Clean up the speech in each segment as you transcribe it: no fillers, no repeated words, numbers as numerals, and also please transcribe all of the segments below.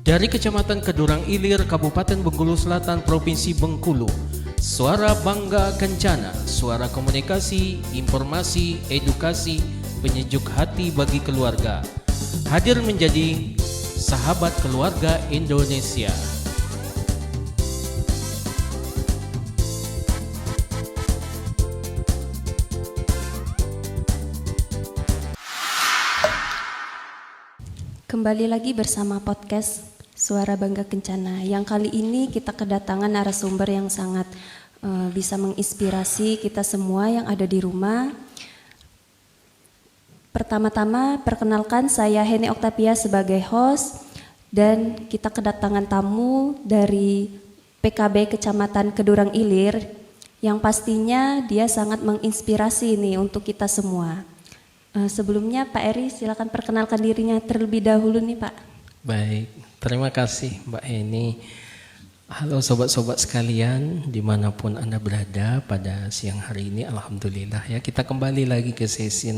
Dari Kecamatan Kedurang Ilir, Kabupaten Bengkulu Selatan, Provinsi Bengkulu, Suara Bangga Kencana, suara komunikasi, informasi, edukasi, penyejuk hati bagi keluarga. Hadir menjadi sahabat keluarga Indonesia. Kembali lagi bersama podcast Suara Bangga Kencana. Yang kali ini kita kedatangan narasumber yang sangat bisa menginspirasi kita semua yang ada di rumah. Pertama-tama perkenalkan, saya Heni Oktavia sebagai host, dan kita kedatangan tamu dari PKB Kecamatan Kedurang Ilir yang pastinya dia sangat menginspirasi nih untuk kita semua. Sebelumnya Pak Eri, silakan perkenalkan dirinya terlebih dahulu nih Pak. Baik, terima kasih Mbak Heni. Halo sobat-sobat sekalian, dimanapun Anda berada pada siang hari ini, alhamdulillah ya, kita kembali lagi ke sesi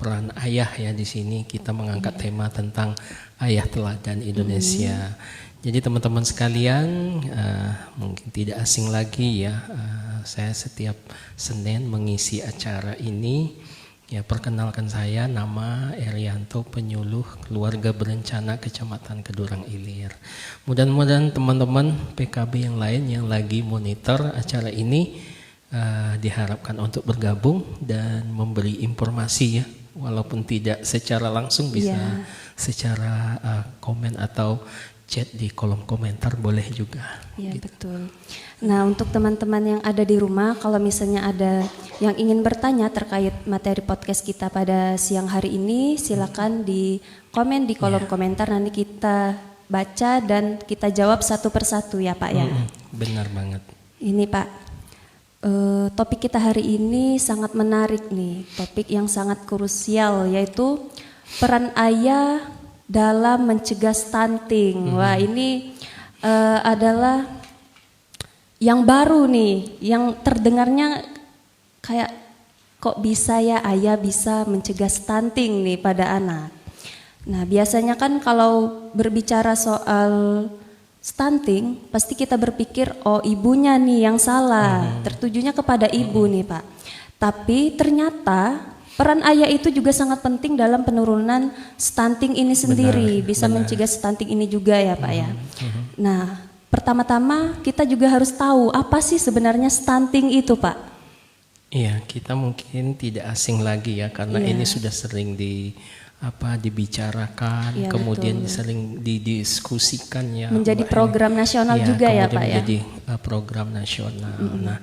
peran ayah ya. Di sini kita mengangkat tema tentang ayah teladan Indonesia. Jadi teman-teman sekalian, mungkin tidak asing lagi ya, saya setiap Senin mengisi acara ini. Ya, perkenalkan, saya nama Erianto, penyuluh keluarga berencana Kecamatan Kedurang Ilir. Mudah-mudahan teman-teman PKB yang lain yang lagi monitor acara ini diharapkan untuk bergabung dan memberi informasi ya, walaupun tidak secara langsung, bisa secara komen atau chat di kolom komentar boleh juga. Iya gitu. betul. Nah, untuk teman-teman yang ada di rumah, kalau misalnya ada yang ingin bertanya terkait materi podcast kita pada siang hari ini, silakan di komen di kolom komentar, nanti kita baca dan kita jawab satu persatu ya Pak ya. Benar banget. Ini Pak, topik kita hari ini sangat menarik nih, topik yang sangat krusial, yaitu peran ayah dalam mencegah stunting. Wah, ini adalah yang baru nih, yang terdengarnya kayak kok bisa ya ayah bisa mencegah stunting nih pada anak. Nah, biasanya kan kalau berbicara soal stunting, pasti kita berpikir oh ibunya nih yang salah, tertujunya kepada ibu nih Pak. Tapi ternyata peran ayah itu juga sangat penting dalam penurunan stunting ini sendiri, bisa mencegah stunting ini juga ya Pak ya. Nah, pertama-tama kita juga harus tahu apa sih sebenarnya stunting itu Pak. Iya, kita mungkin tidak asing lagi ya, karena ini sudah sering dibicarakan, kemudian sering didiskusikan ya. Menjadi program nasional juga ya Pak ya. Menjadi program nasional. Nah,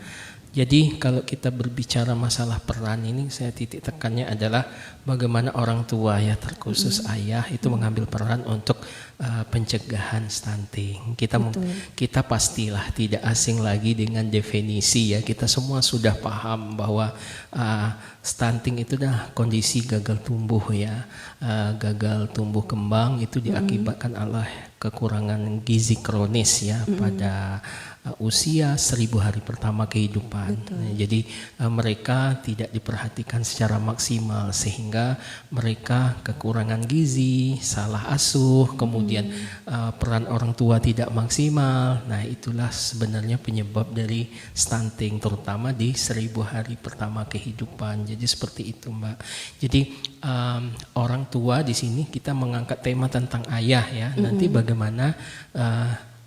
jadi kalau kita berbicara masalah peran ini, saya titik tekannya adalah bagaimana orang tua ya, terkhusus ayah itu mengambil peran untuk pencegahan stunting. Kita pastilah tidak asing lagi dengan definisi ya. Kita semua sudah paham bahwa stunting itu adalah kondisi gagal tumbuh ya. Gagal tumbuh kembang itu diakibatkan oleh kekurangan gizi kronis ya pada usia 1000 hari pertama kehidupan. Nah, jadi mereka tidak diperhatikan secara maksimal sehingga mereka kekurangan gizi, salah asuh, kemudian peran orang tua tidak maksimal. Nah, itulah sebenarnya penyebab dari stunting, terutama di 1000 hari pertama kehidupan. Jadi seperti itu Mbak. Jadi orang tua di sini kita mengangkat tema tentang ayah ya. Nanti bagaimana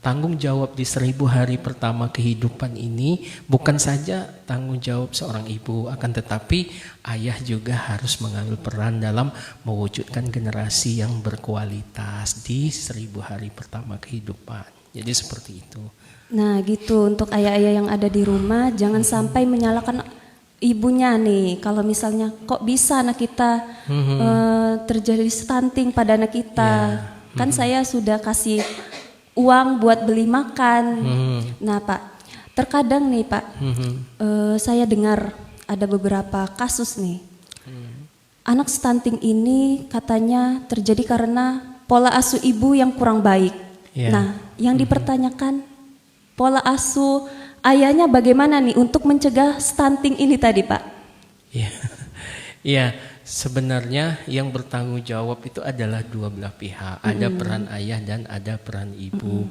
tanggung jawab di 1000 hari pertama kehidupan ini bukan saja tanggung jawab seorang ibu, akan tetapi ayah juga harus mengambil peran dalam mewujudkan generasi yang berkualitas di 1000 hari pertama kehidupan. Jadi seperti itu. Nah gitu, untuk ayah-ayah yang ada di rumah jangan sampai menyalahkan ibunya nih. Kalau misalnya kok bisa anak kita terjadi stunting pada anak kita, kan saya sudah kasih uang buat beli makan. Nah Pak, terkadang nih Pak, saya dengar ada beberapa kasus nih. Anak stunting ini katanya terjadi karena pola asuh ibu yang kurang baik. Nah, yang dipertanyakan pola asuh ayahnya bagaimana nih untuk mencegah stunting ini tadi Pak? Ya, sebenarnya yang bertanggung jawab itu adalah dua belah pihak. Ada peran ayah dan ada peran ibu.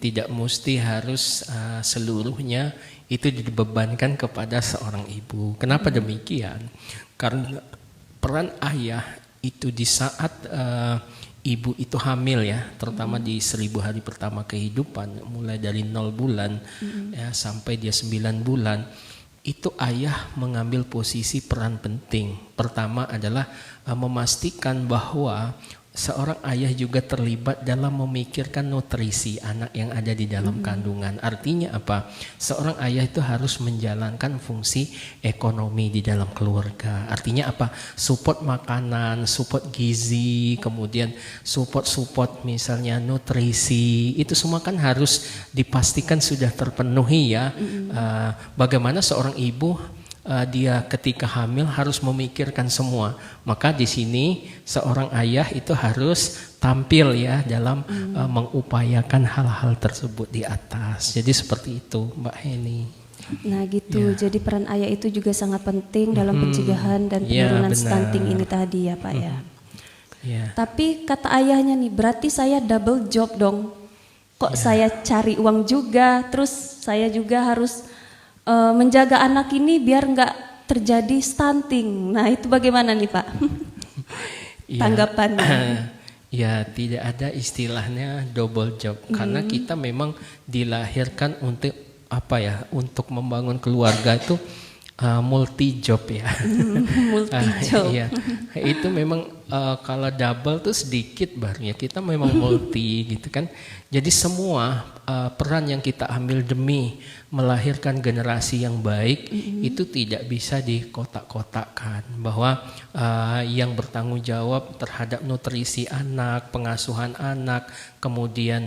Tidak mesti harus seluruhnya itu dibebankan kepada seorang ibu. Kenapa demikian? Karena peran ayah itu di saat ibu itu hamil ya, terutama di 1000 hari pertama kehidupan, mulai dari 0 bulan ya, sampai dia 9 bulan, itu ayah mengambil posisi peran penting. Pertama adalah memastikan bahwa seorang ayah juga terlibat dalam memikirkan nutrisi anak yang ada di dalam kandungan. Artinya apa? Seorang ayah itu harus menjalankan fungsi ekonomi di dalam keluarga. Artinya apa? Support makanan, support gizi, kemudian support misalnya nutrisi. Itu semua kan harus dipastikan sudah terpenuhi ya. Bagaimana seorang ibu dia ketika hamil harus memikirkan semua. Maka di sini seorang ayah itu harus tampil ya dalam mengupayakan hal-hal tersebut di atas. Jadi seperti itu, Mbak Heni. Nah gitu, jadi peran ayah itu juga sangat penting dalam pencegahan dan penurunan stunting ini tadi ya Pak ya. Tapi kata ayahnya nih, berarti saya double job dong. Kok saya cari uang juga, terus saya juga harus menjaga anak ini biar nggak terjadi stunting. Nah itu bagaimana nih Pak? Tanggapannya? Ya tidak ada istilahnya double job karena kita memang dilahirkan untuk apa ya? Untuk membangun keluarga itu multi job ya. Multi job. Ya, itu memang kalau double tuh sedikit baru ya, kita memang multi gitu kan. Jadi semua peran yang kita ambil demi melahirkan generasi yang baik itu tidak bisa dikotak-kotakkan, bahwa yang bertanggung jawab terhadap nutrisi anak, pengasuhan anak, kemudian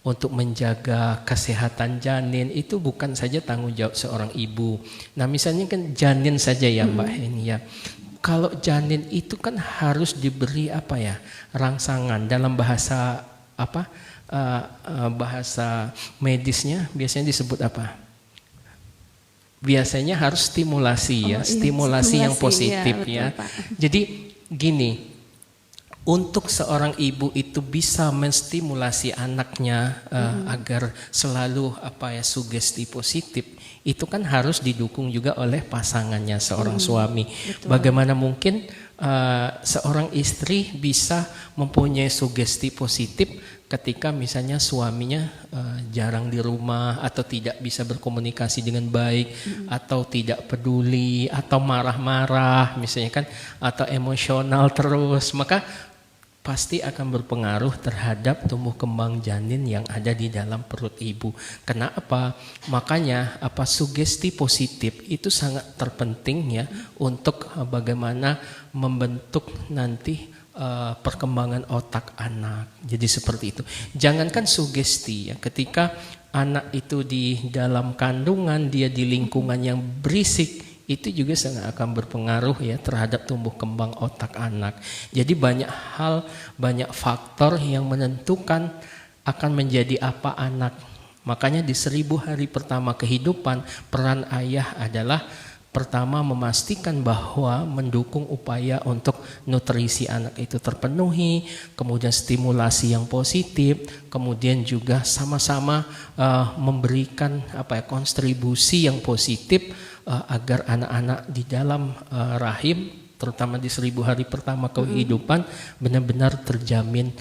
untuk menjaga kesehatan janin itu bukan saja tanggung jawab seorang ibu. Nah misalnya kan janin saja ya Mbak Heni ya. Kalau janin itu kan harus diberi apa ya, rangsangan dalam bahasa apa, bahasa medisnya biasanya disebut apa? Biasanya harus stimulasi ya, stimulasi yang positif ya. Betul, Pak. Jadi gini. Untuk seorang ibu itu bisa menstimulasi anaknya agar selalu apa ya, sugesti positif, itu kan harus didukung juga oleh pasangannya, seorang suami. Betul. Bagaimana mungkin seorang istri bisa mempunyai sugesti positif ketika misalnya suaminya jarang di rumah atau tidak bisa berkomunikasi dengan baik atau tidak peduli atau marah-marah misalnya kan, atau emosional terus, maka pasti akan berpengaruh terhadap tumbuh kembang janin yang ada di dalam perut ibu. Kenapa? Makanya apa, sugesti positif itu sangat terpenting ya untuk bagaimana membentuk nanti perkembangan otak anak. Jadi seperti itu. Jangankan sugesti ya, ketika anak itu di dalam kandungan, dia di lingkungan yang berisik, itu juga sangat akan berpengaruh ya terhadap tumbuh kembang otak anak. Jadi banyak hal, banyak faktor yang menentukan akan menjadi apa anak. Makanya di 1000 hari pertama kehidupan, peran ayah adalah pertama memastikan bahwa mendukung upaya untuk nutrisi anak itu terpenuhi, kemudian stimulasi yang positif, kemudian juga sama-sama memberikan apa ya, kontribusi yang positif agar anak-anak di dalam rahim, terutama di 1000 hari pertama kehidupan, benar-benar terjamin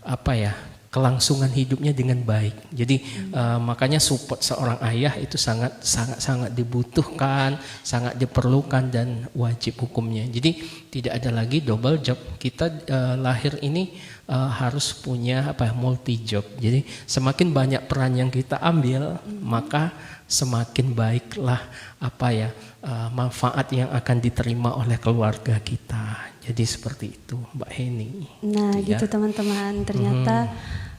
apa ya, kelangsungan hidupnya dengan baik. Jadi makanya support seorang ayah itu sangat dibutuhkan, sangat diperlukan dan wajib hukumnya. Jadi tidak ada lagi double job. Kita lahir ini harus punya apa, multi job. Jadi semakin banyak peran yang kita ambil, maka semakin baiklah apa ya, manfaat yang akan diterima oleh keluarga kita. Jadi seperti itu, Mbak Heni. Nah gitu ya, teman-teman, ternyata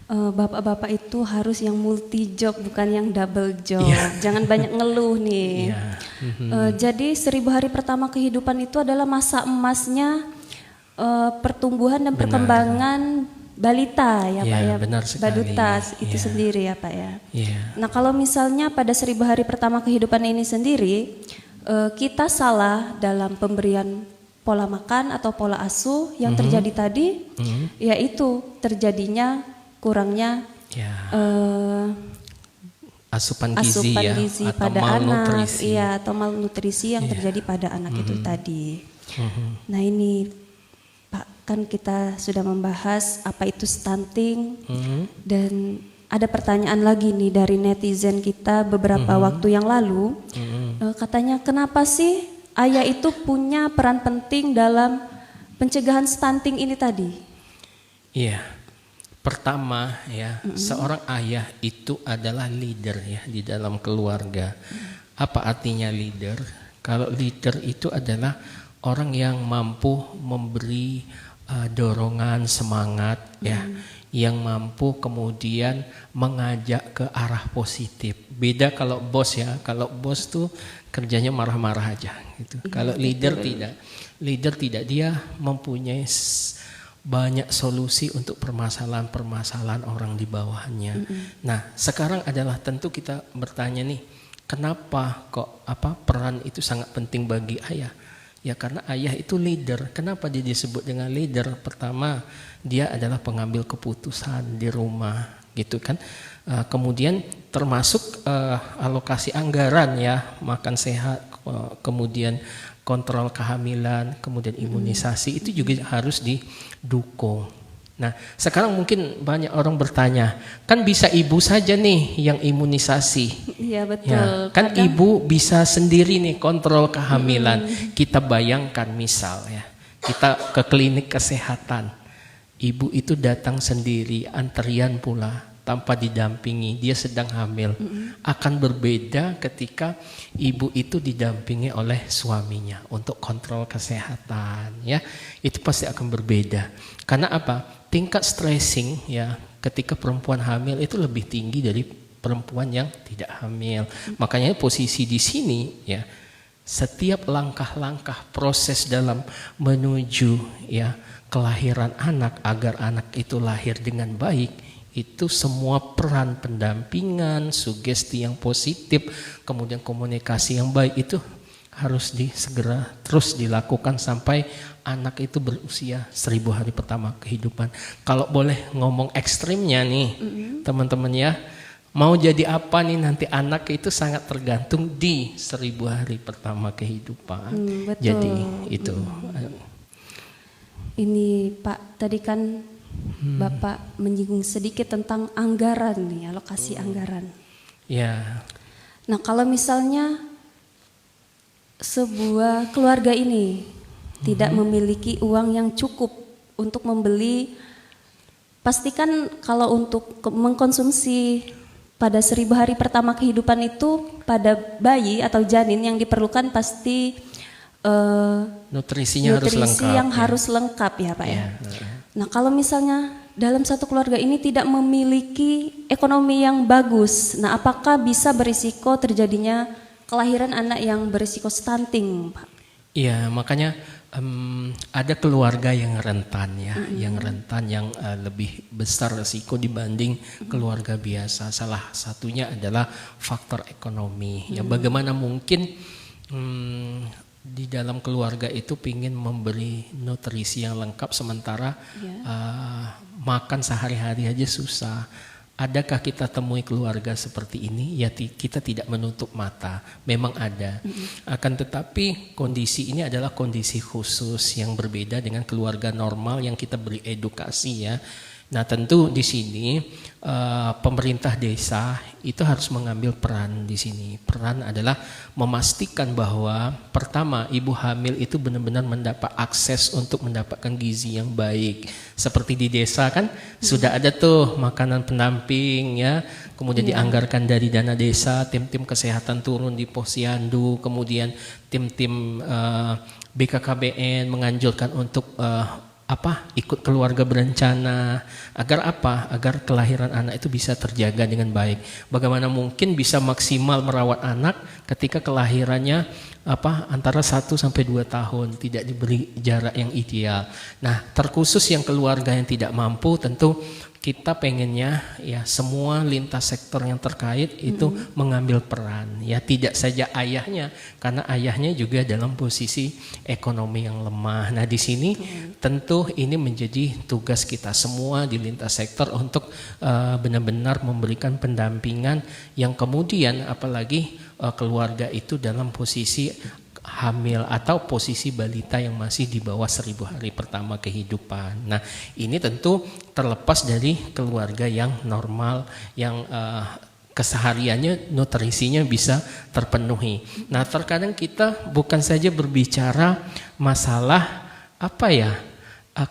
bapak-bapak itu harus yang multi job, bukan yang double job. Jangan banyak ngeluh nih. Jadi 1000 hari pertama kehidupan itu adalah masa emasnya pertumbuhan dan perkembangan balita ya Pak ya, benar sekali. Badutas itu sendiri ya Pak ya. Yeah. Nah kalau misalnya pada 1000 hari pertama kehidupan ini sendiri, kita salah dalam pemberian pola makan atau pola asuh yang terjadi tadi, yaitu terjadinya kurangnya Ya. Asupan gizi gizi atau pada malnutrisi. anak, atau malnutrisi yang terjadi pada anak itu tadi. Nah ini Pak, kan kita sudah membahas apa itu stunting, dan ada pertanyaan lagi nih dari netizen kita beberapa waktu yang lalu. Katanya, kenapa sih ayah itu punya peran penting dalam pencegahan stunting ini tadi? Iya. Pertama ya, seorang ayah itu adalah leader ya di dalam keluarga. Apa artinya leader? Kalau leader itu adalah orang yang mampu memberi dorongan, semangat ya, yang mampu kemudian mengajak ke arah positif. Beda kalau bos ya, kalau bos tuh kerjanya marah-marah aja gitu. Kalau leader tidak. Leader tidak, dia mempunyai banyak solusi untuk permasalahan-permasalahan orang di bawahnya. Nah, sekarang adalah tentu kita bertanya nih, kenapa kok peran itu sangat penting bagi ayah? Ya karena ayah itu leader. Kenapa dia disebut dengan leader? Pertama, dia adalah pengambil keputusan di rumah, gitu kan. Kemudian termasuk alokasi anggaran ya, makan sehat, kemudian kontrol kehamilan, kemudian imunisasi itu juga harus didukung. Nah, sekarang mungkin banyak orang bertanya, kan bisa ibu saja nih yang imunisasi. Iya betul. Ya, kan ibu bisa sendiri nih kontrol kehamilan. Kita bayangkan misal ya, kita ke klinik kesehatan, ibu itu datang sendiri, antrian pula, tanpa didampingi, dia sedang hamil. Akan berbeda ketika ibu itu didampingi oleh suaminya untuk kontrol kesehatan ya. Itu pasti akan berbeda. Karena apa? Tingkat stressing ya ketika perempuan hamil itu lebih tinggi dari perempuan yang tidak hamil. Makanya posisi di sini ya, setiap langkah-langkah proses dalam menuju ya kelahiran anak agar anak itu lahir dengan baik, itu semua peran pendampingan, sugesti yang positif, kemudian komunikasi yang baik itu harus segera terus dilakukan sampai anak itu berusia 1000 hari pertama kehidupan. Kalau boleh ngomong ekstrimnya nih teman-teman ya, mau jadi apa nih nanti anak itu sangat tergantung di 1000 hari pertama kehidupan. Betul. Jadi itu. Ini Pak, tadi kan Bapak menyinggung sedikit tentang anggaran nih, alokasi anggaran. Ya. Nah, kalau misalnya sebuah keluarga ini tidak memiliki uang yang cukup untuk membeli, pastikan kalau untuk mengkonsumsi pada 1000 hari pertama kehidupan itu pada bayi atau janin yang diperlukan pasti nutrisinya harus lengkap. Yang harus lengkap ya Pak ya. Ya. Nah, kalau misalnya dalam satu keluarga ini tidak memiliki ekonomi yang bagus, nah apakah bisa berisiko terjadinya kelahiran anak yang berisiko stunting, Pak? Iya, makanya ada keluarga yang rentan ya, yang lebih besar risiko dibanding keluarga biasa. Salah satunya adalah faktor ekonomi. Ya, bagaimana mungkin di dalam keluarga itu ingin memberi nutrisi yang lengkap sementara makan sehari-hari aja susah. Adakah kita temui keluarga seperti ini? Ya kita tidak menutup mata, memang ada. Akan tetapi kondisi ini adalah kondisi khusus yang berbeda dengan keluarga normal yang kita beri edukasi ya. Nah tentu di sini pemerintah desa itu harus mengambil peran di sini. Peran adalah memastikan bahwa pertama ibu hamil itu benar-benar mendapat akses untuk mendapatkan gizi yang baik. Seperti di desa kan sudah ada tuh makanan pendamping ya. Kemudian dianggarkan dari dana desa, tim-tim kesehatan turun di posyandu, kemudian tim-tim BKKBN menganjurkan untuk ikut keluarga berencana agar kelahiran anak itu bisa terjaga dengan baik. Bagaimana mungkin bisa maksimal merawat anak ketika kelahirannya antara 1 sampai 2 tahun tidak diberi jarak yang ideal. Nah, terkhusus yang keluarga yang tidak mampu tentu kita pengennya ya semua lintas sektor yang terkait itu mengambil peran, ya tidak saja ayahnya, karena ayahnya juga dalam posisi ekonomi yang lemah. Nah di sini tentu ini menjadi tugas kita semua di lintas sektor untuk benar-benar memberikan pendampingan yang kemudian apalagi keluarga itu dalam posisi hamil atau posisi balita yang masih di bawah 1000 hari pertama kehidupan. Nah ini tentu terlepas dari keluarga yang normal, yang kesehariannya nutrisinya bisa terpenuhi. Nah terkadang kita bukan saja berbicara masalah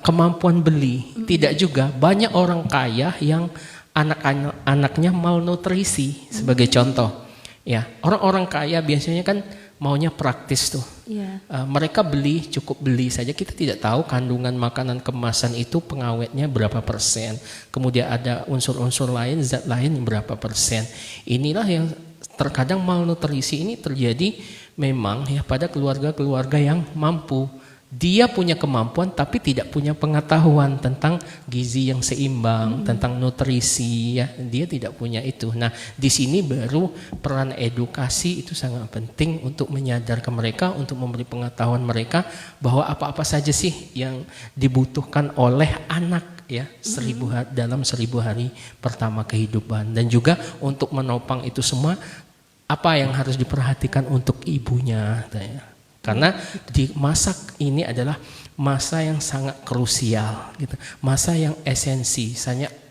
kemampuan beli, tidak juga. Banyak orang kaya yang anak-anaknya malnutrisi sebagai contoh. Ya, orang-orang kaya biasanya kan maunya praktis tuh. Yeah. Mereka cukup beli saja. Kita tidak tahu kandungan makanan kemasan itu pengawetnya berapa persen. Kemudian ada unsur-unsur lain, zat lain berapa persen. Inilah yang terkadang malnutrisi ini terjadi memang ya pada keluarga-keluarga yang mampu. Dia punya kemampuan tapi tidak punya pengetahuan tentang gizi yang seimbang, tentang nutrisi ya. Dia tidak punya itu. Nah, di sini baru peran edukasi itu sangat penting untuk menyadarkan mereka, untuk memberi pengetahuan mereka bahwa apa-apa saja sih yang dibutuhkan oleh anak ya dalam 1000 hari pertama kehidupan, dan juga untuk menopang itu semua apa yang harus diperhatikan untuk ibunya ya. Karena di masa ini adalah masa yang sangat krusial, gitu. Masa yang esensi,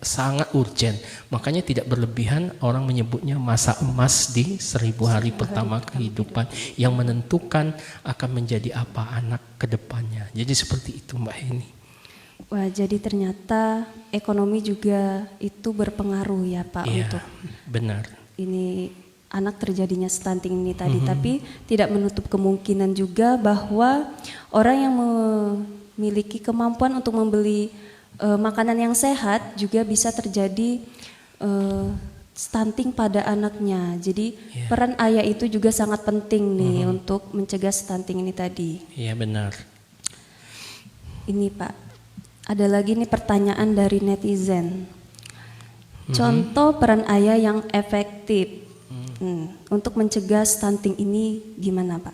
sangat urgent. Makanya tidak berlebihan orang menyebutnya masa emas di 1000 hari pertama kehidupan yang menentukan akan menjadi apa anak ke depannya. Jadi seperti itu Mbak Heni. Wah, jadi ternyata ekonomi juga itu berpengaruh ya Pak untuk benar. Ini anak terjadinya stunting ini tadi, tapi tidak menutup kemungkinan juga bahwa orang yang memiliki kemampuan untuk membeli makanan yang sehat juga bisa terjadi stunting pada anaknya. Jadi peran ayah itu juga sangat penting nih untuk mencegah stunting ini tadi. Iya benar. Ini Pak, ada lagi nih pertanyaan dari netizen. Contoh peran ayah yang efektif untuk mencegah stunting ini gimana Pak?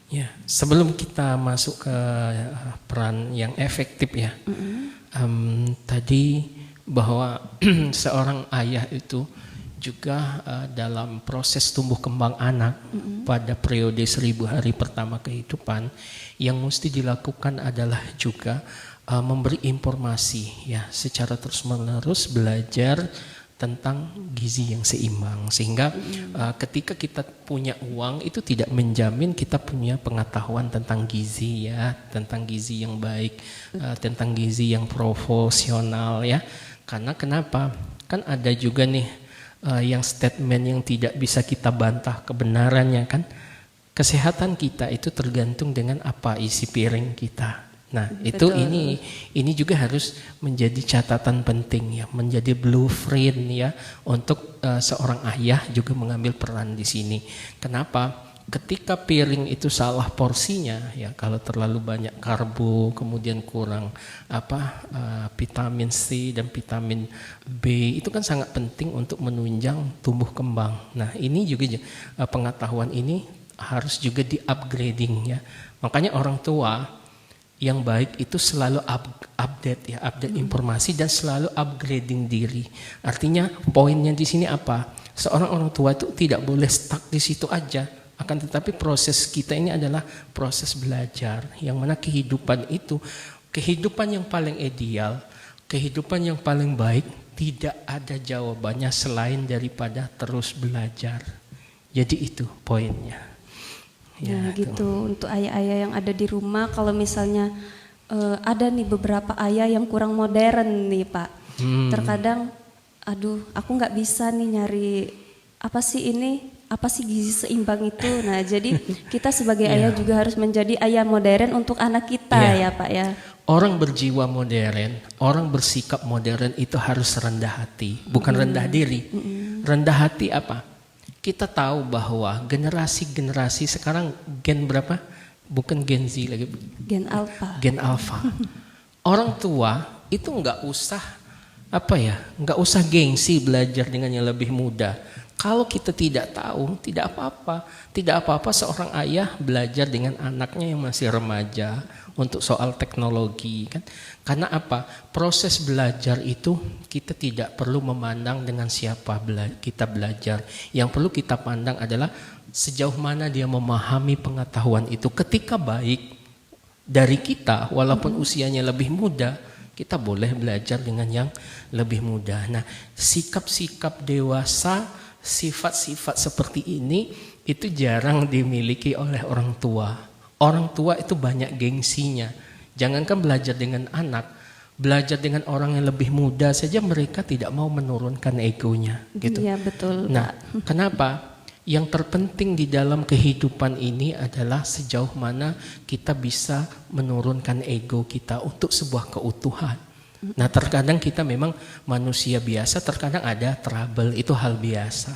Ya, sebelum kita masuk ke peran yang efektif ya, tadi bahwa seorang ayah itu juga dalam proses tumbuh kembang anak pada periode 1000 hari pertama kehidupan, yang mesti dilakukan adalah juga memberi informasi ya secara terus-menerus, belajar tentang gizi yang seimbang, sehingga ketika kita punya uang itu tidak menjamin kita punya pengetahuan tentang gizi ya, tentang gizi yang baik, tentang gizi yang profesional ya. Karena kenapa? Kan ada juga nih yang statement yang tidak bisa kita bantah kebenarannya kan. Kesehatan kita itu tergantung dengan apa isi piring kita. Nah, itu ini juga harus menjadi catatan penting ya, menjadi blueprint ya untuk seorang ayah juga mengambil peran di sini. Kenapa? Ketika piring itu salah porsinya ya, kalau terlalu banyak karbo, kemudian kurang vitamin C dan vitamin B, itu kan sangat penting untuk menunjang tumbuh kembang. Nah, ini juga pengetahuan ini harus juga di-upgrading ya. Makanya orang tua yang baik itu selalu update informasi dan selalu upgrading diri. Artinya poinnya di sini apa? Seorang orang tua itu tidak boleh stuck di situ aja. Akan tetapi proses kita ini adalah proses belajar. Yang mana kehidupan itu, kehidupan yang paling ideal, kehidupan yang paling baik, tidak ada jawabannya selain daripada terus belajar. Jadi itu poinnya. Ya gitu. Untuk ayah-ayah yang ada di rumah, kalau misalnya ada nih beberapa ayah yang kurang modern nih Pak. Terkadang, aduh aku nggak bisa nih nyari apa sih gizi seimbang itu. Nah jadi kita sebagai ayah juga harus menjadi ayah modern untuk anak kita ya Pak ya. Orang berjiwa modern, orang bersikap modern itu harus rendah hati, bukan rendah diri. Rendah hati apa? Kita tahu bahwa generasi sekarang gen berapa? Bukan Gen Z lagi. Gen Alpha. Gen Alpha. Orang tua itu nggak usah nggak usah gengsi belajar dengan yang lebih muda. Kalau kita tidak tahu, tidak apa-apa. Tidak apa-apa seorang ayah belajar dengan anaknya yang masih remaja untuk soal teknologi, kan? Karena apa? Proses belajar itu kita tidak perlu memandang dengan siapa kita belajar. Yang perlu kita pandang adalah sejauh mana dia memahami pengetahuan itu. Ketika baik dari kita, walaupun usianya lebih muda, kita boleh belajar dengan yang lebih muda. Nah, sikap-sikap dewasa, sifat-sifat seperti ini itu jarang dimiliki oleh orang tua. Orang tua itu banyak gengsinya. Jangankan belajar dengan anak, belajar dengan orang yang lebih muda saja mereka tidak mau menurunkan egonya, gitu. Iya, betul. Nah, Pak. kenapa? Yang terpenting di dalam kehidupan ini adalah sejauh mana kita bisa menurunkan ego kita untuk sebuah keutuhan. Nah, terkadang kita memang manusia biasa, terkadang ada trouble, itu hal biasa.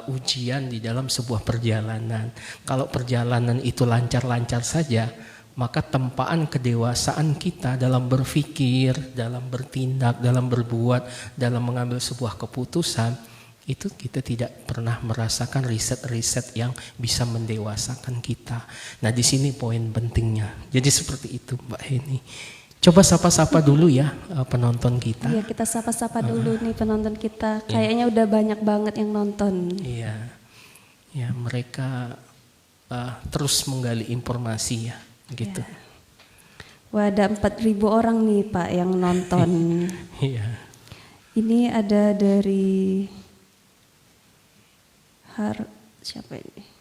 Ujian di dalam sebuah perjalanan. Kalau perjalanan itu lancar-lancar saja, maka tempaan kedewasaan kita dalam berpikir, dalam bertindak, dalam berbuat, dalam mengambil sebuah keputusan, itu kita tidak pernah merasakan riset-riset yang bisa mendewasakan kita. Nah, di sini poin pentingnya. Jadi seperti itu, Mbak Heni. Coba sapa-sapa dulu ya penonton kita. Iya, kita sapa-sapa dulu nih penonton kita. Kayaknya udah banyak banget yang nonton. Iya, ya mereka terus menggali informasi ya, gitu. Ya. Wah, ada 4.000 orang nih Pak yang nonton. Iya. Ini ada dari siapa ini?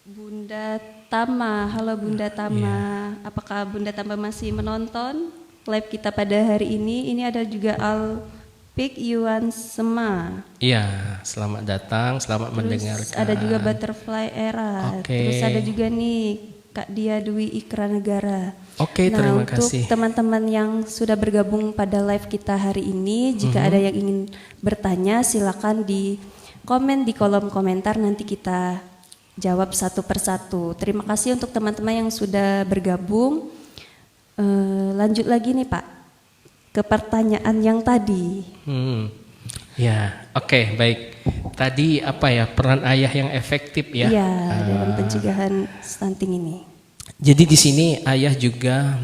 Bunda Tama, halo Bunda Tama. Apakah Bunda Tama masih menonton live kita pada hari ini? Ini ada juga Alpik Yuan Sema. Iya, selamat datang, selamat mendengarkan. Ada juga Butterfly Era. Terus ada juga nih Kak Dia Dwi Ikra Negara. Oke, terima kasih. Untuk teman-teman yang sudah bergabung pada live kita hari ini, jika ada yang ingin bertanya, silakan di komen di kolom komentar, nanti kita jawab satu persatu. Terima kasih untuk teman-teman yang sudah bergabung. Lanjut lagi nih Pak, ke pertanyaan yang tadi. Ya, oke, baik. Tadi peran ayah yang efektif ya? Iya, dalam pencegahan stunting ini. Jadi di sini ayah juga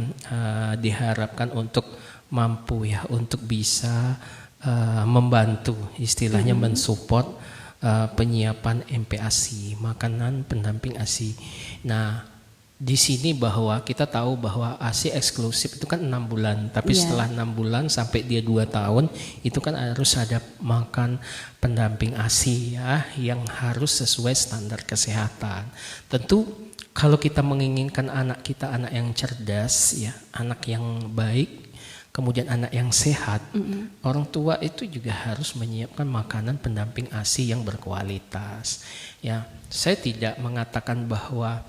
diharapkan untuk mampu ya, untuk bisa membantu, istilahnya mensupport penyiapan MPASI, makanan pendamping ASI. Nah, di sini bahwa kita tahu bahwa ASI eksklusif itu kan 6 bulan, tapi setelah 6 bulan sampai dia 2 tahun itu kan harus ada makan pendamping ASI ya, yang harus sesuai standar kesehatan. Tentu kalau kita menginginkan anak kita anak yang cerdas ya, anak yang baik, kemudian anak yang sehat, orang tua itu juga harus menyiapkan makanan pendamping ASI yang berkualitas. Ya, saya tidak mengatakan bahwa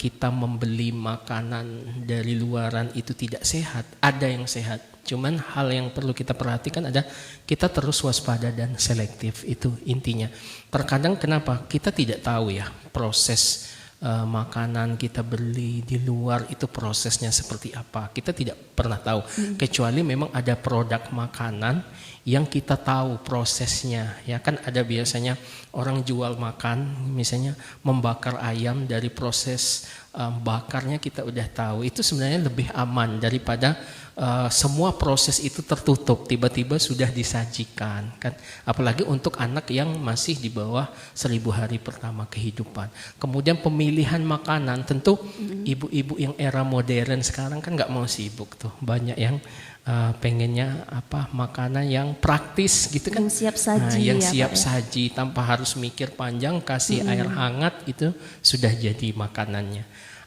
kita membeli makanan dari luaran itu tidak sehat. Ada yang sehat, cuman hal yang perlu kita perhatikan ada kita terus waspada dan selektif, itu intinya. Terkadang kenapa kita tidak tahu ya proses makanan kita beli di luar itu prosesnya seperti apa, kita tidak pernah tahu, kecuali memang ada produk makanan yang kita tahu prosesnya ya kan. Ada biasanya orang jual makan misalnya membakar ayam, dari proses bakarnya kita udah tahu, itu sebenarnya lebih aman daripada semua proses itu tertutup tiba-tiba sudah disajikan kan, apalagi untuk anak yang masih di bawah 1000 hari pertama kehidupan. Kemudian pemilihan makanan, tentu ibu-ibu yang era modern sekarang kan nggak mau sibuk tuh, banyak yang pengennya makanan yang praktis gitu kan, yang siap saji, yang siap saji tanpa harus mikir panjang, kasih air hangat itu sudah jadi makanannya.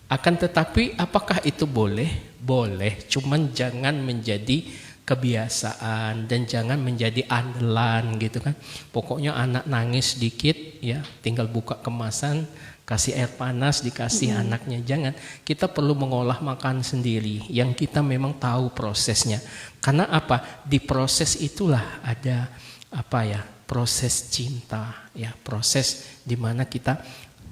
Akan tetapi apakah itu boleh? Boleh, cuman jangan menjadi kebiasaan dan jangan menjadi andalan gitu kan. Pokoknya anak nangis dikit ya, tinggal buka kemasan, kasih air panas, dikasih anaknya. Jangan, kita perlu mengolah makan sendiri yang kita memang tahu prosesnya. Karena apa? Di proses itulah ada proses cinta ya, proses di mana kita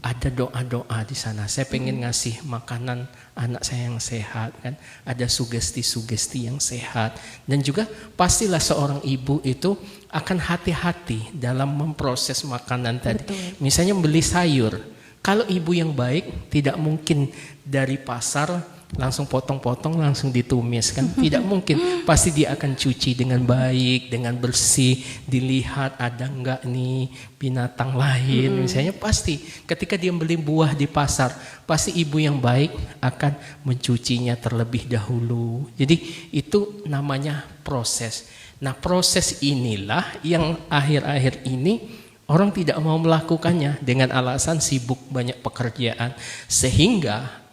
ada doa-doa di sana. Saya pengen ngasih makanan anak saya yang sehat kan. Ada sugesti-sugesti yang sehat. Dan juga pastilah seorang ibu itu akan hati-hati dalam memproses makanan tadi. Betul. Misalnya beli sayur. Kalau ibu yang baik tidak mungkin dari pasar langsung potong-potong langsung ditumis kan, tidak mungkin. Pasti dia akan cuci dengan baik, dengan bersih, dilihat ada enggak nih binatang lain misalnya. Pasti ketika dia beli buah di pasar, pasti ibu yang baik akan mencucinya terlebih dahulu. Jadi itu namanya proses. Nah, proses inilah yang akhir-akhir ini orang tidak mau melakukannya dengan alasan sibuk banyak pekerjaan, sehingga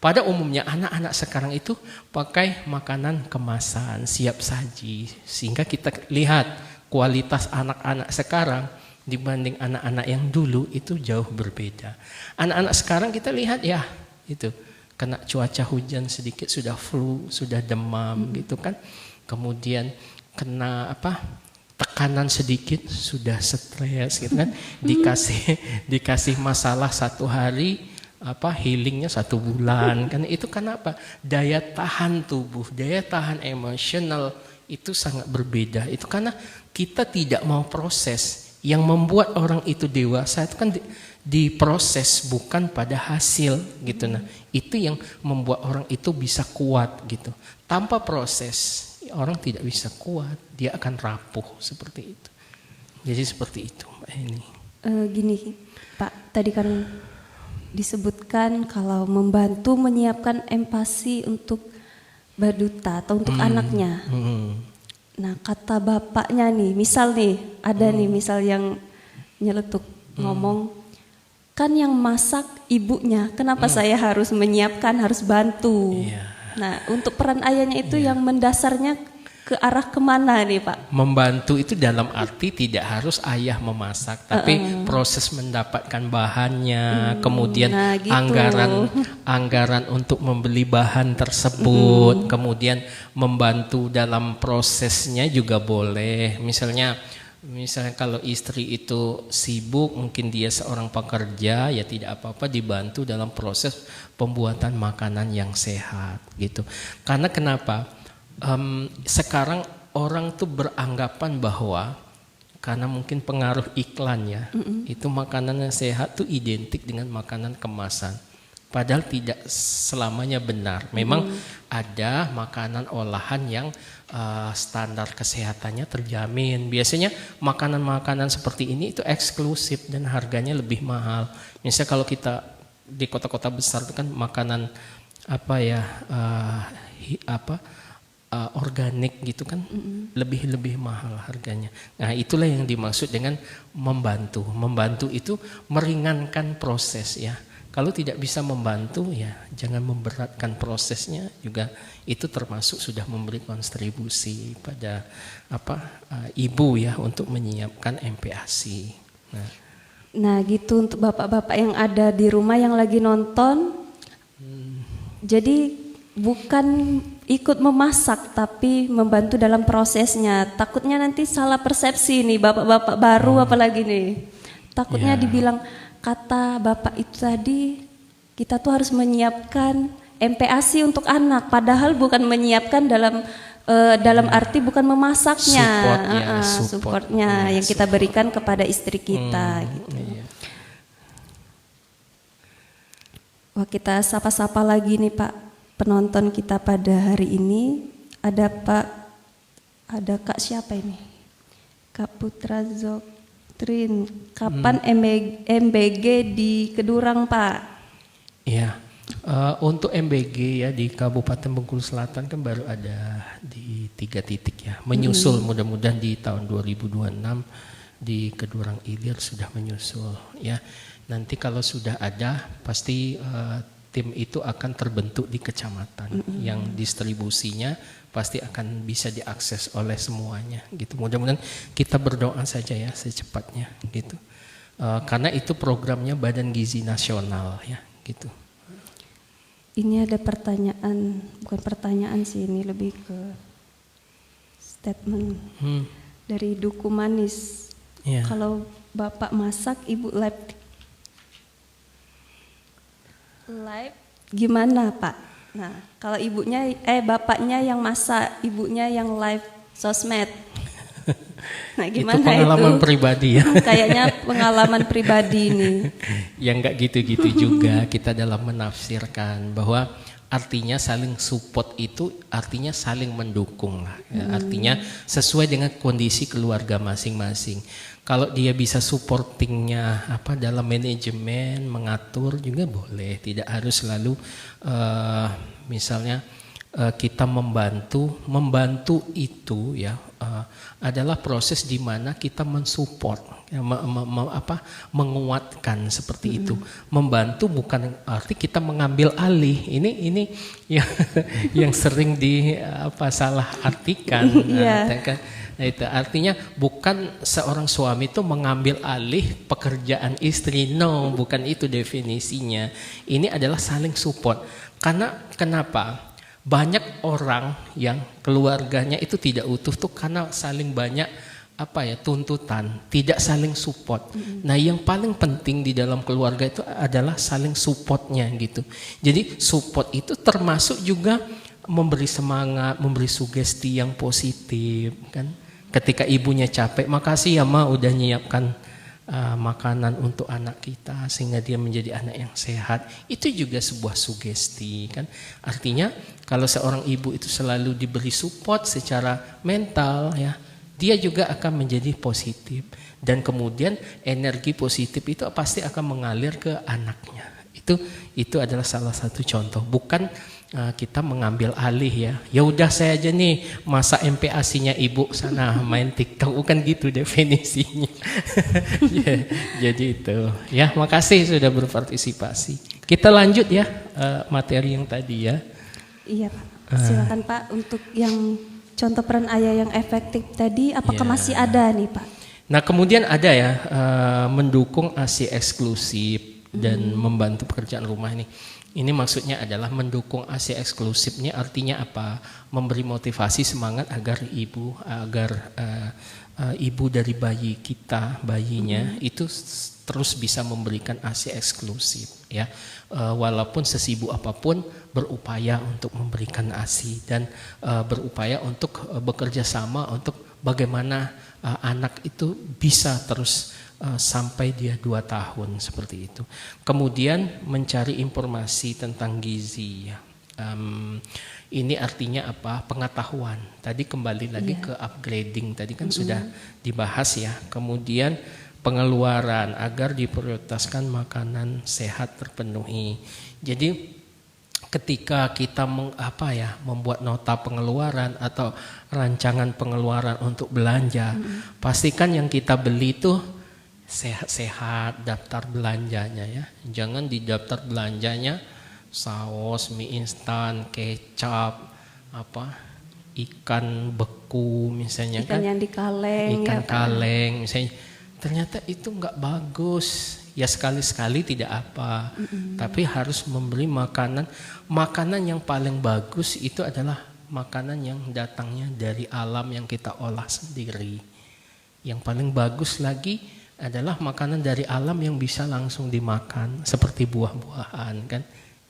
pada umumnya anak-anak sekarang itu pakai makanan kemasan, siap saji. Sehingga kita lihat kualitas anak-anak sekarang dibanding anak-anak yang dulu itu jauh berbeda. Anak-anak sekarang kita lihat ya, itu kena cuaca hujan sedikit sudah flu, sudah demam gitu kan. Kemudian kena tekanan sedikit sudah stres gitu kan. Dikasih masalah 1 hari, healingnya 1 bulan kan. Itu kenapa? Daya tahan tubuh, daya tahan emosional itu sangat berbeda. Itu karena kita tidak mau proses. Yang membuat orang itu dewasa itu kan diproses, bukan pada hasil gitu. Nah, itu yang membuat orang itu bisa kuat gitu. Tanpa proses orang tidak bisa kuat, dia akan rapuh seperti itu. Jadi seperti itu Mbak Eni. Gini Pak, tadi kan disebutkan kalau membantu menyiapkan empati untuk Baduta atau untuk anaknya. Nah, kata bapaknya nih, misal nih ada nih misal yang nyeletuk ngomong, kan yang masak ibunya, kenapa saya harus menyiapkan, harus bantu? Iya. Nah, untuk peran ayahnya itu yang mendasarnya ke arah kemana nih Pak? Membantu itu dalam arti tidak harus ayah memasak, tapi proses mendapatkan bahannya, kemudian gitu. anggaran untuk membeli bahan tersebut, kemudian membantu dalam prosesnya juga boleh. Misalnya kalau istri itu sibuk, mungkin dia seorang pekerja, ya tidak apa-apa dibantu dalam proses pembuatan makanan yang sehat gitu. Karena kenapa? Sekarang orang tuh beranggapan bahwa karena mungkin pengaruh iklan ya, itu makanan yang sehat tuh identik dengan makanan kemasan. Padahal tidak selamanya benar. Memang ada makanan olahan yang standar kesehatannya terjamin. Biasanya makanan-makanan seperti ini itu eksklusif dan harganya lebih mahal. Misalnya kalau kita di kota-kota besar itu kan makanan organik gitu kan, lebih mahal harganya. Nah, itulah yang dimaksud dengan membantu. Membantu itu meringankan proses ya. Kalau tidak bisa membantu ya jangan memberatkan prosesnya juga. Itu termasuk sudah memberi kontribusi pada ibu ya untuk menyiapkan MPASI. Nah gitu untuk bapak-bapak yang ada di rumah yang lagi nonton. Jadi bukan ikut memasak tapi membantu dalam prosesnya. Takutnya nanti salah persepsi nih bapak-bapak baru apalagi nih. Takutnya dibilang kata bapak itu tadi kita tuh harus menyiapkan MPASI untuk anak, padahal bukan menyiapkan dalam arti bukan memasaknya, supportnya yang kita berikan kepada istri kita. Gitu. Wah, kita sapa-sapa lagi nih Pak penonton kita pada hari ini. Ada Kak siapa ini? Kak Putra Zoktrin. Kapan MBG di Kedurang Pak? Iya. Untuk MBG ya di Kabupaten Bengkulu Selatan kan baru ada di 3 titik ya. Menyusul mudah-mudahan di tahun 2026 di Kedurang Ilir sudah menyusul ya. Nanti kalau sudah ada pasti tim itu akan terbentuk di kecamatan yang distribusinya pasti akan bisa diakses oleh semuanya gitu. Mudah-mudahan kita berdoa saja ya secepatnya gitu. Karena itu programnya Badan Gizi Nasional ya gitu. Ini ada pertanyaan, bukan pertanyaan sih, ini lebih ke statement dari Duku Manis. Kalau Bapak masak, Ibu lab. Live gimana Pak? Nah, kalau bapaknya yang masak, ibunya yang live sosmed. Nah, gimana itu pengalaman pribadi ya. Kayaknya pengalaman pribadi nih. Ya nggak gitu-gitu juga kita dalam menafsirkan bahwa artinya saling support itu artinya saling mendukung lah. Ya, artinya sesuai dengan kondisi keluarga masing-masing. Kalau dia bisa supportingnya dalam manajemen mengatur juga boleh. Tidak harus selalu misalnya kita membantu itu ya adalah proses di mana kita mensupport ya, menguatkan seperti itu. Membantu bukan arti kita mengambil alih. Ini yang sering salah artikan. Nah, itu artinya bukan seorang suami itu mengambil alih pekerjaan istri. No, bukan itu definisinya. Ini adalah saling support. Karena kenapa? Banyak orang yang keluarganya itu tidak utuh tuh karena saling banyak tuntutan, tidak saling support. Nah, yang paling penting di dalam keluarga itu adalah saling supportnya gitu. Jadi support itu termasuk juga memberi semangat, memberi sugesti yang positif kan. Ketika ibunya capek, makasih ya Ma udah nyiapkan makanan untuk anak kita sehingga dia menjadi anak yang sehat. Itu juga sebuah sugesti kan. Artinya kalau seorang ibu itu selalu diberi support secara mental ya, dia juga akan menjadi positif dan kemudian energi positif itu pasti akan mengalir ke anaknya. Itu adalah salah satu contoh. Bukan kita mengambil alih ya. Ya udah saya aja nih masak MPASI-nya ibu sana main TikTok, bukan gitu definisinya. Jadi itu. Ya, makasih sudah berpartisipasi. Kita lanjut ya materi yang tadi ya. Iya Pak. Silakan Pak untuk yang contoh peran ayah yang efektif tadi apakah masih ada nih Pak? Nah, kemudian ada ya mendukung ASI eksklusif dan membantu pekerjaan rumah ini. Ini maksudnya adalah mendukung ASI eksklusifnya artinya apa? Memberi motivasi semangat agar ibu dari bayinya itu terus bisa memberikan ASI eksklusif ya. Walaupun sesibuk apapun berupaya untuk memberikan ASI dan berupaya untuk bekerja sama untuk bagaimana anak itu bisa terus sampai dia 2 tahun seperti itu. Kemudian mencari informasi tentang gizi ya. Ini artinya apa? Pengetahuan. Tadi kembali lagi ke upgrading tadi kan sudah dibahas ya. Kemudian pengeluaran agar diprioritaskan makanan sehat terpenuhi. Jadi ketika kita membuat nota pengeluaran atau rancangan pengeluaran untuk belanja, pastikan yang kita beli itu sehat-sehat daftar belanjanya ya. Jangan di daftar belanjanya saus, mie instan, kecap, ikan beku misalnya ikan yang dikaleng, ikan kaleng misalnya. Ternyata itu enggak bagus. Ya sekali-sekali tidak apa. Tapi harus memberi makanan yang paling bagus itu adalah makanan yang datangnya dari alam yang kita olah sendiri. Yang paling bagus lagi adalah makanan dari alam yang bisa langsung dimakan seperti buah-buahan kan.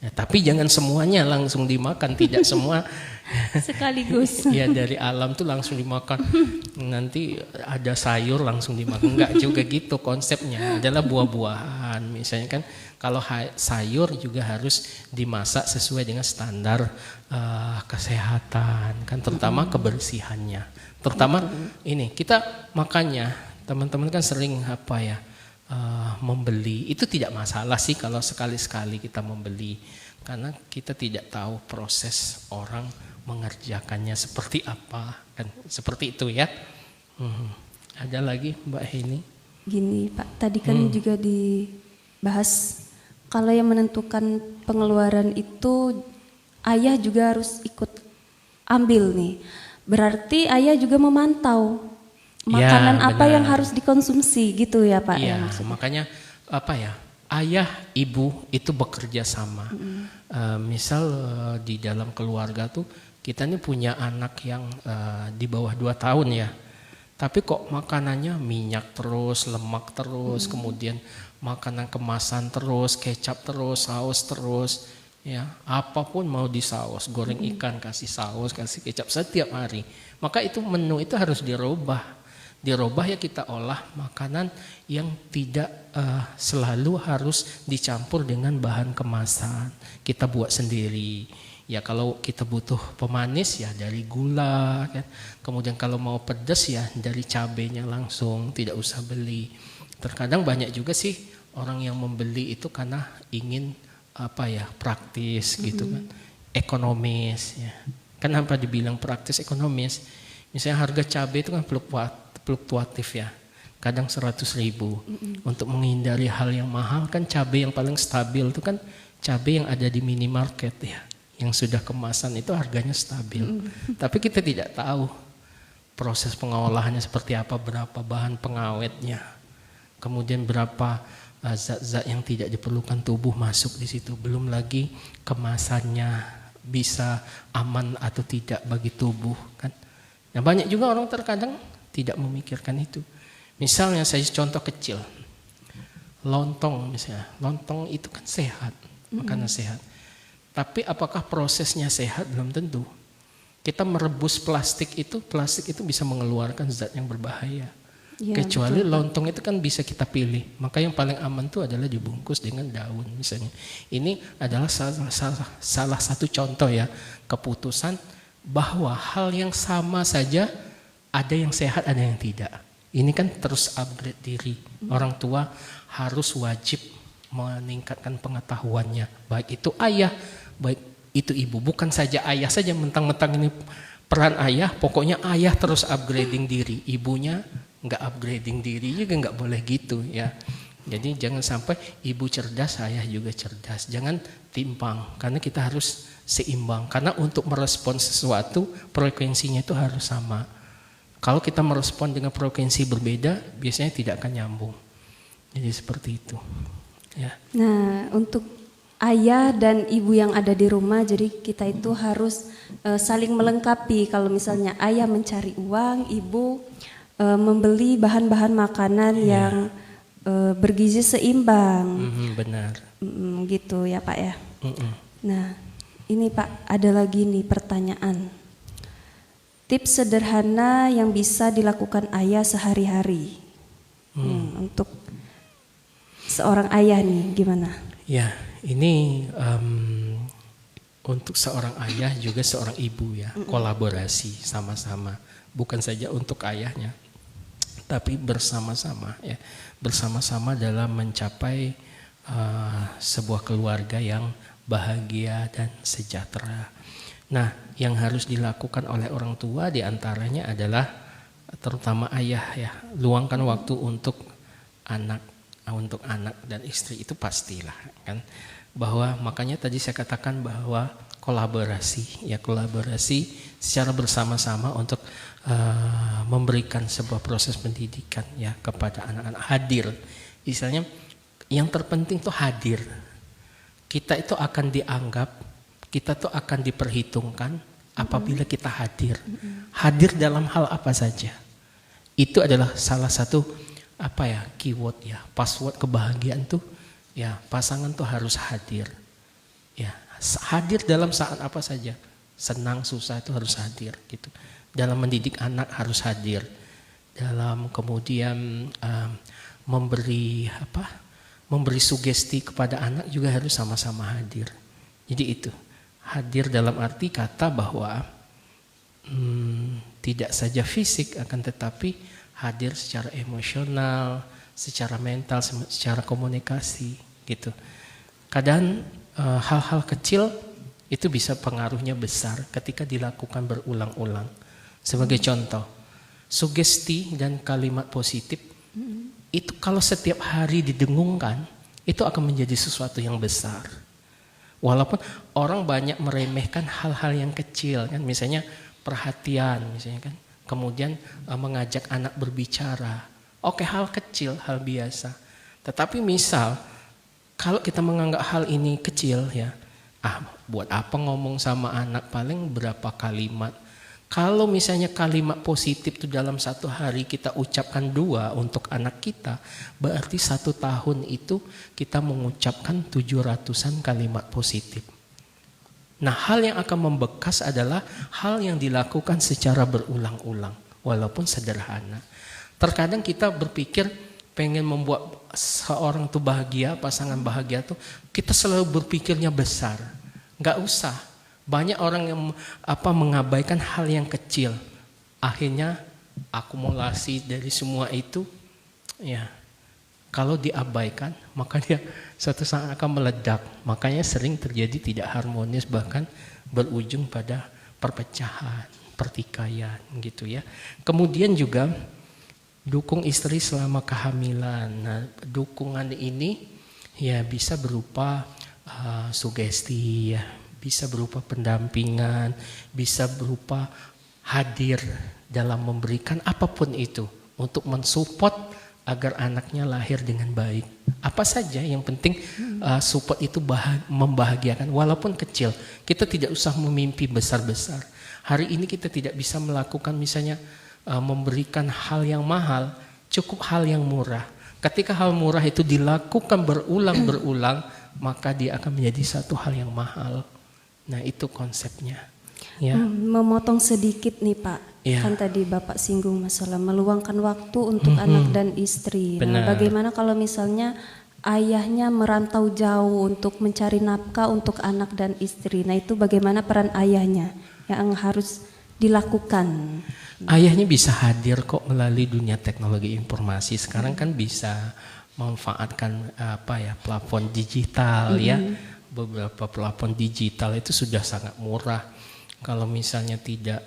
Ya, tapi jangan semuanya langsung dimakan, tidak semua sekaligus. Ya dari alam tuh langsung dimakan. Nanti ada sayur langsung dimakan, enggak juga gitu konsepnya. Adalah buah-buahan misalnya kan. Kalau sayur juga harus dimasak sesuai dengan standar kesehatan kan, terutama kebersihannya. Terutama ini kita makannya. Teman-teman kan sering membeli, itu tidak masalah sih kalau sekali-sekali kita membeli, karena kita tidak tahu proses orang mengerjakannya seperti apa kan, seperti itu ya. Ada lagi Mbak Heni? Gini Pak, tadi kan juga dibahas kalau yang menentukan pengeluaran itu ayah juga harus ikut ambil nih, berarti ayah juga memantau makanan ya, apa yang harus dikonsumsi gitu ya Pak? Iya, makanya ayah ibu itu bekerja sama. Misal di dalam keluarga tuh kita ini punya anak yang di bawah 2 tahun ya, tapi kok makanannya minyak terus, lemak terus, kemudian makanan kemasan terus, kecap terus, saus terus, ya apapun mau disaus, goreng ikan kasih saus, kasih kecap setiap hari. Maka itu menu itu harus dirubah ya, kita olah makanan yang tidak selalu harus dicampur dengan bahan kemasan. Kita buat sendiri. Ya kalau kita butuh pemanis ya dari gula kan. Kemudian kalau mau pedas ya dari cabenya langsung, tidak usah beli. Terkadang banyak juga sih orang yang membeli itu karena ingin praktis gitu kan. Ekonomis ya. Kenapa dibilang praktis ekonomis? Misalnya harga cabai itu kan fluktuatif ya. Kadang 100.000. Untuk menghindari hal yang mahal kan cabai yang paling stabil itu kan cabai yang ada di minimarket ya. Yang sudah kemasan itu harganya stabil. Tapi kita tidak tahu proses pengolahannya seperti apa, berapa bahan pengawetnya. Kemudian berapa zat-zat yang tidak diperlukan tubuh masuk di situ. Belum lagi kemasannya bisa aman atau tidak bagi tubuh kan. Nah, banyak juga orang terkadang tidak memikirkan itu. Misalnya saya contoh kecil. Lontong misalnya. Lontong itu kan sehat, makanan sehat. Tapi apakah prosesnya sehat? Belum tentu. Kita merebus plastik itu bisa mengeluarkan zat yang berbahaya. Ya, kecuali betul. Lontong itu kan bisa kita pilih. Maka yang paling aman itu adalah dibungkus dengan daun misalnya. Ini adalah salah satu contoh ya keputusan bahwa hal yang sama saja ada yang sehat, ada yang tidak. Ini kan terus upgrade diri. Orang tua harus wajib meningkatkan pengetahuannya. Baik itu ayah, baik itu ibu. Bukan saja ayah saja mentang-mentang ini peran ayah, pokoknya ayah terus upgrading diri. Ibunya nggak upgrading diri juga nggak boleh gitu ya. Jadi jangan sampai ibu cerdas, ayah juga cerdas. Jangan timpang, karena kita harus seimbang. Karena untuk merespon sesuatu, frekuensinya itu harus sama. Kalau kita merespon dengan frekuensi berbeda, biasanya tidak akan nyambung. Jadi seperti itu. Ya. Nah, untuk ayah dan ibu yang ada di rumah, jadi kita itu harus saling melengkapi. Kalau misalnya ayah mencari uang, ibu membeli bahan-bahan makanan yang bergizi seimbang. Benar. Gitu ya Pak ya. Nah, ini Pak, ada lagi nih pertanyaan. Tips sederhana yang bisa dilakukan ayah sehari-hari untuk seorang ayah nih gimana? Ya, ini untuk seorang ayah juga seorang ibu ya, kolaborasi sama-sama, bukan saja untuk ayahnya, tapi bersama-sama ya, bersama-sama dalam mencapai sebuah keluarga yang bahagia dan sejahtera. Nah, yang harus dilakukan oleh orang tua diantaranya adalah terutama ayah ya, luangkan waktu untuk anak dan istri, itu pastilah kan, bahwa makanya tadi saya katakan bahwa kolaborasi secara bersama-sama untuk memberikan sebuah proses pendidikan ya kepada anak-anak, hadir. Misalnya yang terpenting tuh hadir. Kita itu akan dianggap, kita tuh akan diperhitungkan apabila kita hadir. Hadir dalam hal apa saja. Itu adalah salah satu keyword ya, password kebahagiaan tuh ya, pasangan tuh harus hadir. Ya, hadir dalam saat apa saja. Senang, susah itu harus hadir gitu. Dalam mendidik anak harus hadir. Dalam kemudian memberi sugesti kepada anak juga harus sama-sama hadir. Jadi itu, hadir dalam arti kata bahwa tidak saja fisik akan tetapi hadir secara emosional, secara mental, secara komunikasi gitu. Kadang hal-hal kecil itu bisa pengaruhnya besar ketika dilakukan berulang-ulang. Sebagai contoh, sugesti dan kalimat positif itu kalau setiap hari didengungkan, itu akan menjadi sesuatu yang besar. Walaupun orang banyak meremehkan hal-hal yang kecil kan, misalnya perhatian misalnya kan. Kemudian mengajak anak berbicara. Oke, hal kecil, hal biasa. Tetapi misal kalau kita menganggap hal ini kecil ya, buat apa ngomong sama anak, paling berapa kalimat. Kalau misalnya kalimat positif itu dalam satu hari kita ucapkan 2 untuk anak kita, berarti 1 tahun itu kita mengucapkan 700-an kalimat positif. Nah, hal yang akan membekas adalah hal yang dilakukan secara berulang-ulang, walaupun sederhana. Terkadang kita berpikir pengen membuat seorang tuh bahagia, pasangan bahagia tuh, kita selalu berpikirnya besar. Nggak usah. Banyak orang yang mengabaikan hal yang kecil. Akhirnya akumulasi dari semua itu, ya kalau diabaikan, maka dia suatu saat akan meledak. Makanya sering terjadi tidak harmonis, bahkan berujung pada perpecahan, pertikaian gitu ya. Kemudian juga dukung istri selama kehamilan. Nah, dukungan ini ya bisa berupa sugesti ya. Bisa berupa pendampingan, bisa berupa hadir dalam memberikan apapun itu untuk mensupport agar anaknya lahir dengan baik. Apa saja yang penting support itu membahagiakan walaupun kecil. Kita tidak usah memimpi besar-besar. Hari ini kita tidak bisa melakukan misalnya memberikan hal yang mahal, cukup hal yang murah. Ketika hal murah itu dilakukan berulang-berulang, maka dia akan menjadi satu hal yang mahal. Nah, itu konsepnya. Ya. Memotong sedikit nih Pak, ya. Kan tadi Bapak singgung masalah meluangkan waktu untuk anak dan istri. Nah, bagaimana kalau misalnya ayahnya merantau jauh untuk mencari nafkah untuk anak dan istri? Nah, itu bagaimana peran ayahnya yang harus dilakukan? Ayahnya bisa hadir kok melalui dunia teknologi informasi. Sekarang kan bisa memanfaatkan plafon digital ya. Beberapa plafon digital itu sudah sangat murah. Kalau misalnya tidak,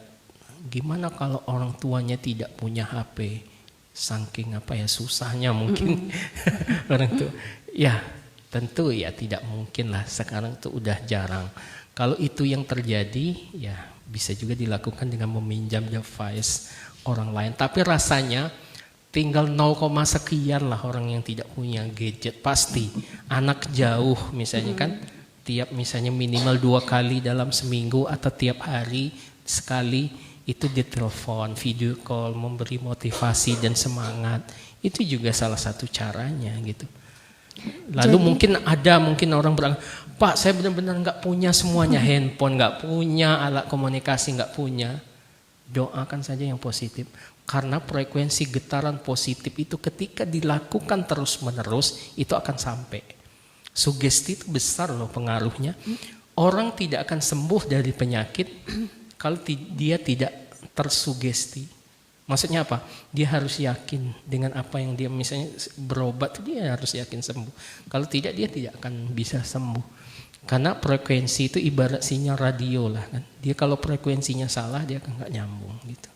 gimana kalau orang tuanya tidak punya HP? Saking susahnya mungkin orang tua. Ya, tentu ya tidak mungkin lah. Sekarang tuh udah jarang. Kalau itu yang terjadi, ya bisa juga dilakukan dengan meminjam device orang lain. Tapi rasanya tinggal 0, sekian lah orang yang tidak punya gadget. Pasti anak jauh misalnya kan, tiap misalnya minimal 2 kali dalam seminggu atau tiap hari sekali itu ditelepon, video call, memberi motivasi dan semangat. Itu juga salah satu caranya gitu. Lalu mungkin orang bilang, Pak saya benar-benar nggak punya semuanya, handphone nggak punya, alat komunikasi nggak punya. Doakan saja yang positif. Karena frekuensi getaran positif itu ketika dilakukan terus-menerus itu akan sampai. Sugesti itu besar loh pengaruhnya. Orang tidak akan sembuh dari penyakit kalau dia tidak tersugesti. Maksudnya apa? Dia harus yakin dengan apa yang dia misalnya berobat, dia harus yakin sembuh. Kalau tidak, dia tidak akan bisa sembuh. Karena frekuensi itu ibarat sinyal radio lah kan. Dia kalau frekuensinya salah, dia akan nggak nyambung gitu.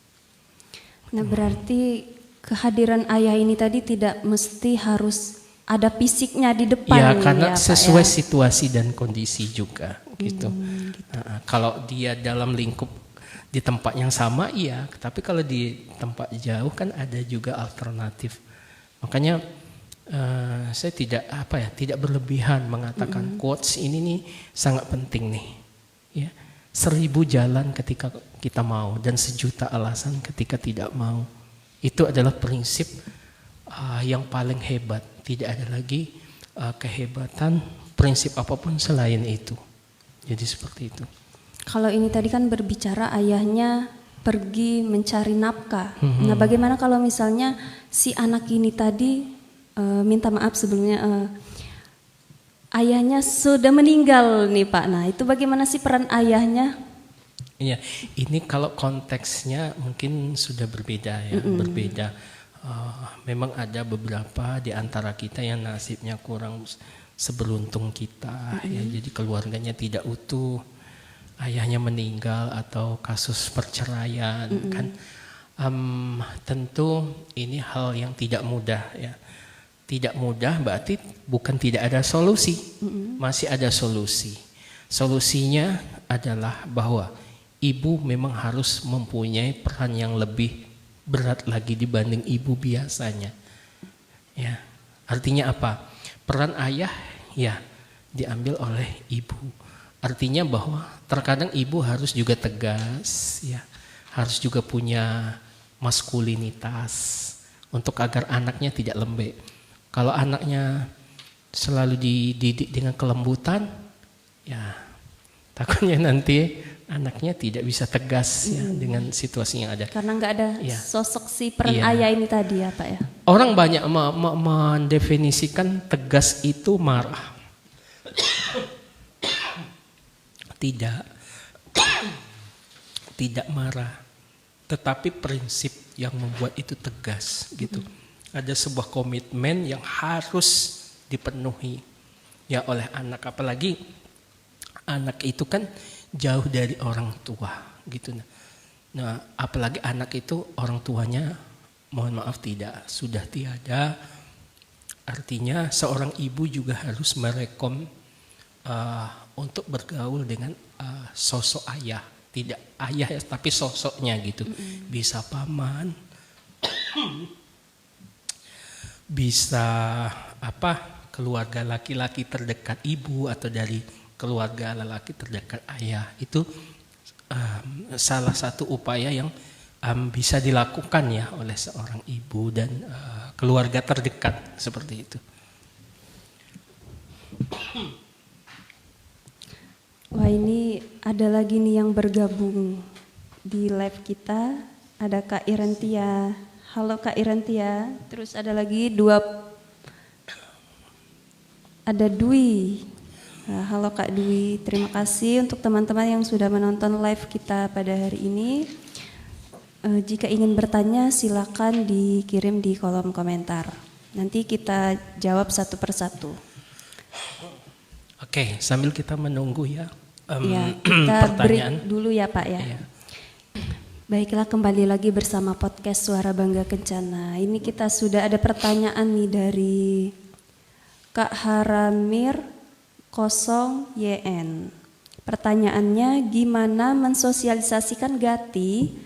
Nah, berarti kehadiran ayah ini tadi tidak mesti harus ada fisiknya di depan. Ya, karena ya, sesuai Pak, ya? situasi dan kondisi juga gitu. Kalau dia dalam lingkup di tempat yang sama iya, tapi kalau di tempat jauh kan ada juga alternatif. Makanya saya tidak berlebihan mengatakan quotes ini nih sangat penting nih. Ya, 1000 jalan ketika kita mau dan 1.000.000 alasan ketika tidak mau. Itu adalah prinsip yang paling hebat. Tidak ada lagi kehebatan prinsip apapun selain itu. Jadi seperti itu. Kalau ini tadi kan berbicara ayahnya pergi mencari nafkah. Nah, bagaimana kalau misalnya si anak ini tadi minta maaf sebelumnya ayahnya sudah meninggal nih Pak. Nah, itu bagaimana sih peran ayahnya? Iya, ini kalau konteksnya mungkin sudah berbeda ya, berbeda. Memang ada beberapa di antara kita yang nasibnya kurang seberuntung kita, ya, jadi keluarganya tidak utuh, ayahnya meninggal atau kasus perceraian kan, tentu ini hal yang tidak mudah ya. Tidak mudah berarti bukan tidak ada solusi, masih ada solusi. Solusinya adalah bahwa ibu memang harus mempunyai peran yang lebih berat lagi dibanding ibu biasanya. Ya, artinya apa? Peran ayah ya diambil oleh ibu. Artinya bahwa terkadang ibu harus juga tegas ya. harus juga punya maskulinitas untuk agar anaknya tidak lembek. Kalau anaknya selalu dididik dengan kelembutan, ya takutnya nanti anaknya tidak bisa tegas ya dengan situasi yang ada. Karena nggak ada Ya. sosok si peran Iya. ayah ini tadi ya Pak ya. Orang banyak mendefinisikan tegas itu marah. Tidak. Tidak marah. Tetapi prinsip yang membuat itu tegas gitu. Ada sebuah komitmen yang harus dipenuhi ya oleh anak, apalagi anak itu kan jauh dari orang tua gitu. Nah, apalagi anak itu orang tuanya mohon maaf sudah tiada. Artinya seorang ibu juga harus merekom untuk bergaul dengan sosok ayah, tidak ayah tapi sosoknya gitu. Bisa paman, bisa keluarga laki-laki terdekat ibu atau dari keluarga lelaki terdekat ayah. Itu salah satu upaya yang bisa dilakukan ya oleh seorang ibu dan keluarga terdekat seperti itu. Wah, ini ada lagi nih yang bergabung di live kita. Ada Kak Irentia. Halo Kak Irentia. Terus ada lagi ada Dwi. Nah, halo Kak Dwi. Terima kasih untuk teman-teman yang sudah menonton live kita pada hari ini. Jika ingin bertanya silakan dikirim di kolom komentar. Nanti kita jawab satu persatu. Oke, sambil kita menunggu ya. Ya, kita pertanyaan break dulu ya Pak ya. Iya. Baiklah, kembali lagi bersama podcast Suara Bangga Kencana. Ini kita sudah ada pertanyaan nih dari Kak Haramir 0YN. Pertanyaannya, gimana mensosialisasikan Gati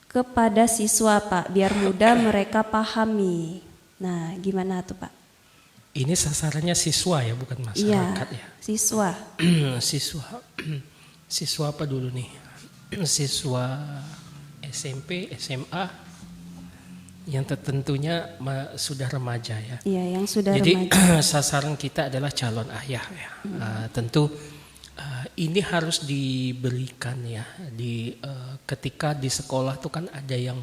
kepada siswa Pak biar mudah mereka pahami? Nah, gimana tuh Pak? Ini sasarannya siswa ya, bukan masyarakat ya. Siswa. Siswa apa dulu nih? Siswa SMP, SMA yang tentunya sudah remaja ya. Iya, yang sudah Jadi remaja. sasaran kita adalah calon ayah ya. Tentu ini harus diberikan ya ketika di sekolah tuh kan ada yang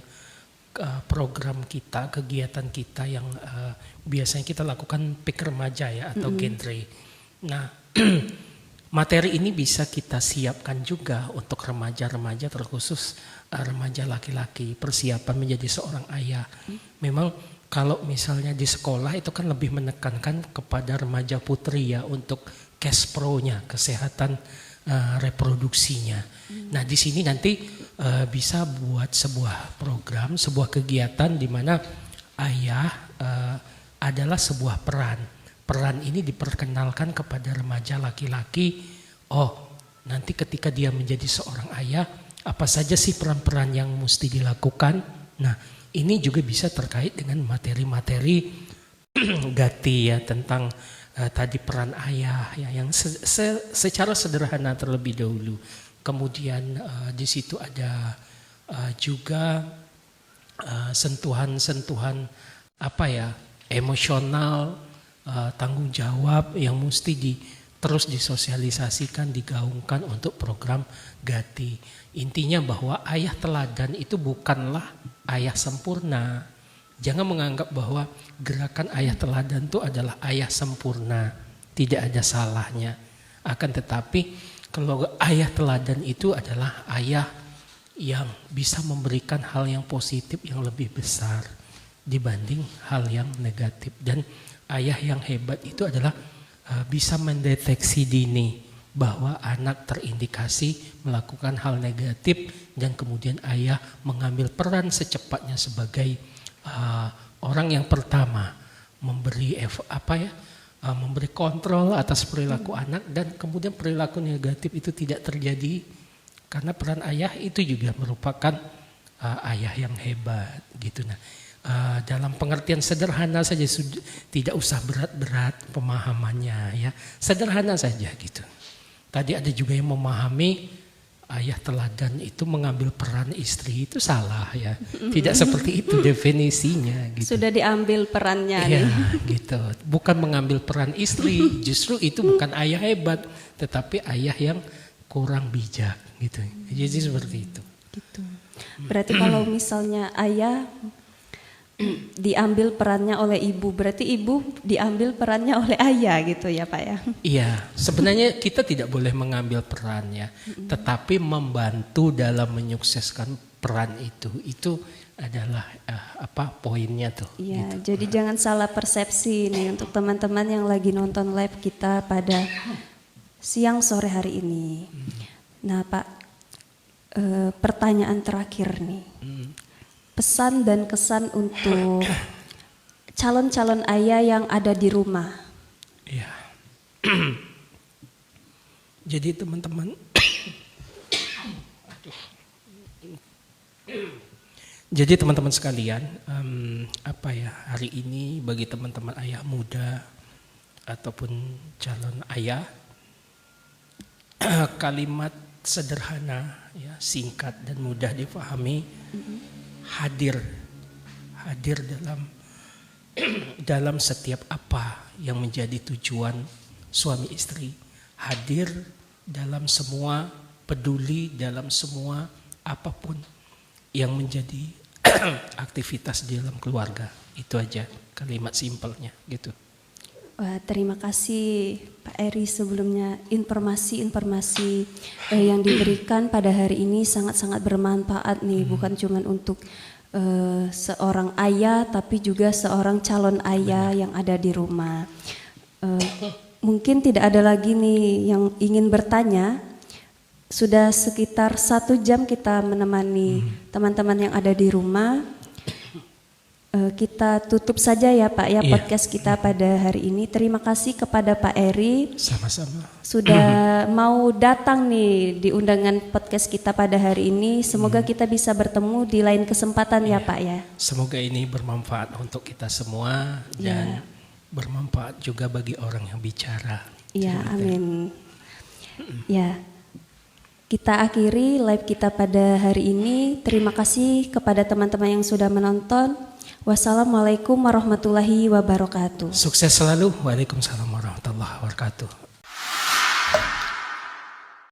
program kita, kegiatan kita yang biasanya kita lakukan PIK remaja ya atau genre. Nah, materi ini bisa kita siapkan juga untuk remaja-remaja, terkhusus remaja laki-laki, persiapan menjadi seorang ayah. Memang kalau misalnya di sekolah itu kan lebih menekankan kepada remaja putri ya untuk cash pro-nya, kesehatan reproduksinya. Nah, di sini nanti bisa buat sebuah program, sebuah kegiatan di mana ayah adalah sebuah peran. Peran ini diperkenalkan kepada remaja laki-laki. Oh, nanti ketika dia menjadi seorang ayah, apa saja sih peran-peran yang mesti dilakukan? Nah, ini juga bisa terkait dengan materi-materi Gati ya tentang tadi peran ayah ya yang secara sederhana terlebih dahulu. Kemudian di situ ada juga sentuhan-sentuhan emosional, tanggung jawab yang mesti terus disosialisasikan, digaungkan untuk program Gati. Intinya bahwa ayah teladan itu bukanlah ayah sempurna. Jangan menganggap bahwa gerakan ayah teladan itu adalah ayah sempurna, tidak ada salahnya. Akan tetapi kalau ayah teladan itu adalah ayah yang bisa memberikan hal yang positif yang lebih besar dibanding hal yang negatif. Dan ayah yang hebat itu adalah bisa mendeteksi dini bahwa anak terindikasi melakukan hal negatif dan kemudian ayah mengambil peran secepatnya sebagai orang yang pertama memberi memberi kontrol atas perilaku anak dan kemudian perilaku negatif itu tidak terjadi karena peran ayah itu juga merupakan ayah yang hebat gitu. Nah, dalam pengertian sederhana saja, tidak usah berat-berat pemahamannya ya, sederhana saja gitu. Tadi ada juga yang memahami ayah teladan itu mengambil peran istri itu salah ya. Tidak seperti itu definisinya gitu. Sudah diambil perannya Iya, nih. gitu. Bukan mengambil peran istri, justru itu bukan ayah hebat, tetapi ayah yang kurang bijak gitu. Jadi seperti itu. Gitu. Berarti kalau misalnya ayah diambil perannya oleh ibu, berarti ibu diambil perannya oleh ayah gitu ya Pak ya? Iya, sebenarnya kita tidak boleh mengambil perannya, tetapi membantu dalam menyukseskan peran itu adalah apa poinnya tuh. Iya, Gitu. jadi jangan salah persepsi nih untuk teman-teman yang lagi nonton live kita pada siang sore hari ini. Nah Pak, pertanyaan terakhir nih. Pesan dan kesan untuk calon-calon ayah yang ada di rumah. Iya. Jadi teman-teman, jadi teman-teman sekalian, hari ini bagi teman-teman ayah muda ataupun calon ayah, kalimat sederhana, ya, singkat dan mudah dipahami. Hadir dalam setiap apa yang menjadi tujuan suami istri, hadir dalam semua, peduli dalam semua apapun yang menjadi aktivitas di dalam keluarga. Itu aja kalimat simpelnya gitu. Wah, terima kasih Pak Eri sebelumnya informasi-informasi yang diberikan pada hari ini sangat-sangat bermanfaat nih, bukan cuma untuk seorang ayah tapi juga seorang calon ayah yang ada di rumah. Mungkin tidak ada lagi nih yang ingin bertanya. Sudah sekitar 1 jam kita menemani teman-teman yang ada di rumah. Kita tutup saja ya Pak ya podcast kita pada hari ini. Terima kasih kepada Pak Eri. Sama-sama. Sudah mau datang nih di undangan podcast kita pada hari ini. Semoga kita bisa bertemu di lain kesempatan ya Pak ya. Semoga ini bermanfaat untuk kita semua dan bermanfaat juga bagi orang yang bicara. Ya, amin. Ya. Kita akhiri live kita pada hari ini. Terima kasih kepada teman-teman yang sudah menonton. Wassalamualaikum warahmatullahi wabarakatuh. Sukses selalu. Waalaikumsalam warahmatullahi wabarakatuh.